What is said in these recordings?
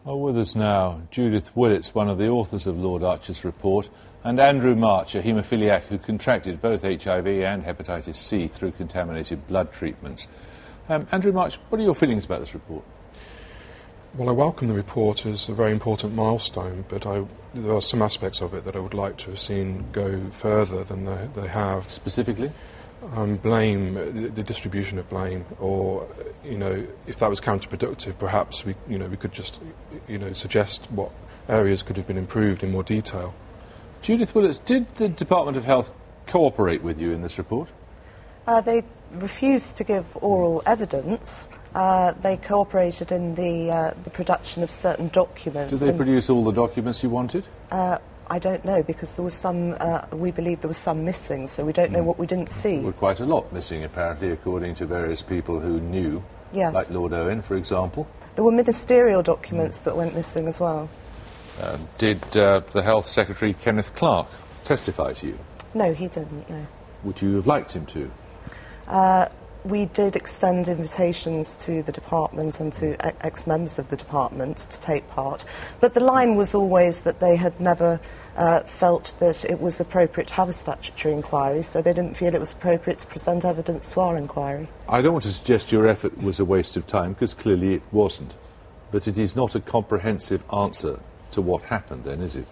Well, with us now, Judith Willets, one of the authors of Lord Archer's report, and Andrew March, a haemophiliac who contracted both HIV and hepatitis C through contaminated blood treatments. Andrew March, what are your feelings about this report? Well, I welcome the report as a very important milestone, but there are some aspects of it that I would like to have seen go further than they have. Specifically? Blame, the distribution of blame, or, if that was counterproductive, perhaps we could just, suggest what areas could have been improved in more detail. Judith Willets, did the Department of Health cooperate with you in this report? They refused to give oral evidence. They cooperated in the production of certain documents. Did they produce all the documents you wanted? I don't know, because there was some, we believe there was some missing, so we don't know what we didn't see. There were quite a lot missing, apparently, according to various people who knew, yes. Like Lord Owen, for example. There were ministerial documents that went missing as well. Did the Health Secretary, Kenneth Clarke, testify to you? No, he didn't, no. Would you have liked him to? We did extend invitations to the department and to ex-members of the department to take part, but the line was always that they had never felt that it was appropriate to have a statutory inquiry, so they didn't feel it was appropriate to present evidence to our inquiry. I don't want to suggest your effort was a waste of time, because clearly it wasn't, but it is not a comprehensive answer to what happened then, is it?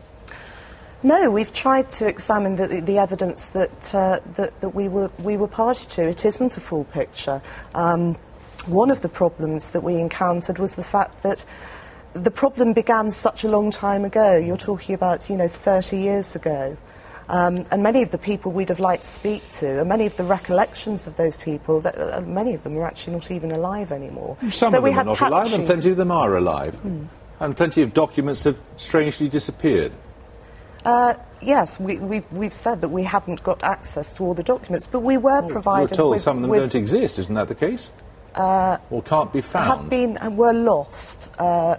No, we've tried to examine the evidence that we were party to. It isn't a full picture. One of the problems that we encountered was the fact that the problem began such a long time ago. You're talking about, 30 years ago. And many of the people we'd have liked to speak to, and many of the recollections of those people, many of them are actually not even alive anymore. Some of them are not alive, and plenty of them are alive. And plenty of documents have strangely disappeared. Yes, we've said that we haven't got access to all the documents, but we were provided You're told with, some of them don't exist, isn't that the case? Or can't be found? Were lost,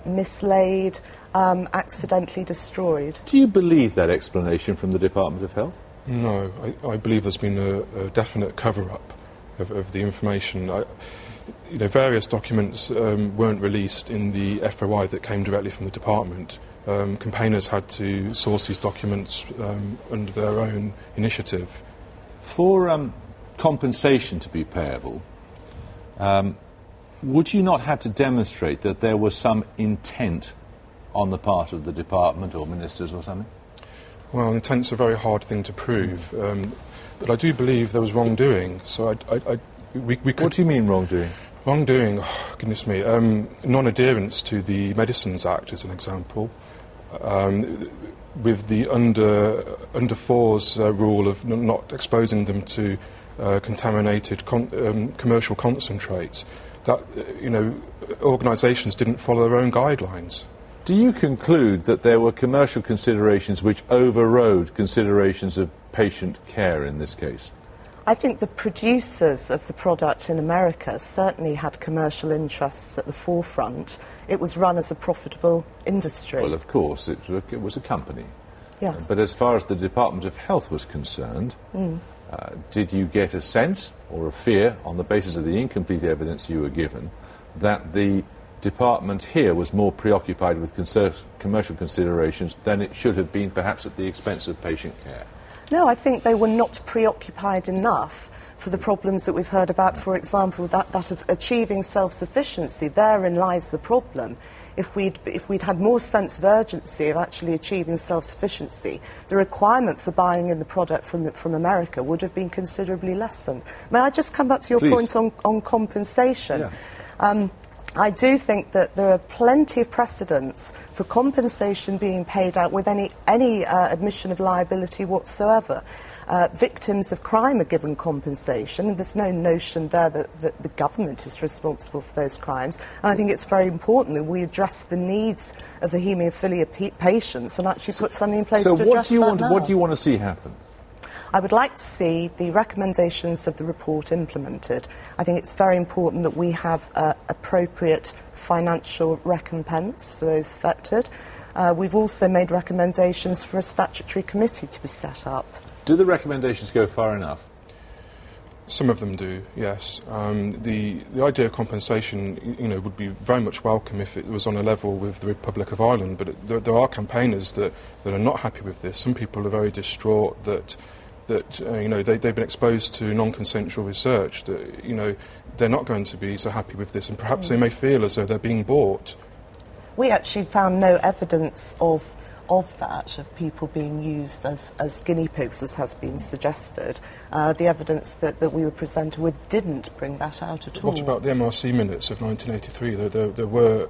mislaid, accidentally destroyed. Do you believe that explanation from the Department of Health? No, I believe there's been a definite cover-up of the information. Various documents weren't released in the FOI that came directly from the department. Campaigners had to source these documents under their own initiative. For compensation to be payable, would you not have to demonstrate that there was some intent on the part of the department or ministers or something? Well, intent's a very hard thing to prove, but I do believe there was wrongdoing. So we could. What do you mean wrongdoing? Wrongdoing, oh, goodness me, non-adherence to the Medicines Act is an example. With the under fours rule of not exposing them to contaminated commercial concentrates, that organisations didn't follow their own guidelines. Do you conclude that there were commercial considerations which overrode considerations of patient care in this case? I think the producers of the product in America certainly had commercial interests at the forefront. It was run as a profitable industry. Well, of course, it was a company. Yes. But as far as the Department of Health was concerned, did you get a sense or a fear, on the basis of the incomplete evidence you were given, that the department here was more preoccupied with commercial considerations than it should have been, perhaps at the expense of patient care? No, I think they were not preoccupied enough for the problems that we've heard about, for example, that of achieving self-sufficiency. Therein lies the problem. If we'd had more sense of urgency of actually achieving self-sufficiency, the requirement for buying in the product from America would have been considerably lessened. May I just come back to your point on compensation? Yeah. I do think that there are plenty of precedents for compensation being paid out with any admission of liability whatsoever. Victims of crime are given compensation, and there's no notion there that the government is responsible for those crimes. And I think it's very important that we address the needs of the haemophilia patients and actually put something in place to address that now. So what do you want to see happen? I would like to see the recommendations of the report implemented. I think it's very important that we have appropriate financial recompense for those affected. We've also made recommendations for a statutory committee to be set up. Do the recommendations go far enough? Some of them do, yes. The idea of compensation, would be very much welcome if it was on a level with the Republic of Ireland. But there are campaigners that are not happy with this. Some people are very distraught that they've been exposed to non-consensual research. That they're not going to be so happy with this, and perhaps they may feel as though they're being bought. We actually found no evidence of that, of people being used as guinea pigs, as has been suggested. The evidence that we were presented with didn't bring that out at all. What about the MRC minutes of 1983? There were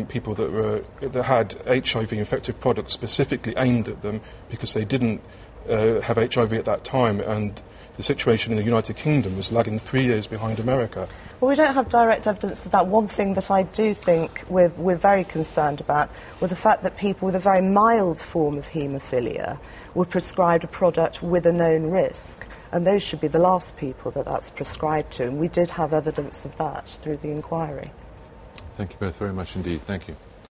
people that had HIV-infective products specifically aimed at them because they didn't have HIV at that time, and the situation in the United Kingdom was lagging 3 years behind America. Well, we don't have direct evidence of that. One thing that I do think we're very concerned about was the fact that people with a very mild form of haemophilia were prescribed a product with a known risk, and those should be the last people that's prescribed to, and we did have evidence of that through the inquiry. Thank you both very much indeed. Thank you.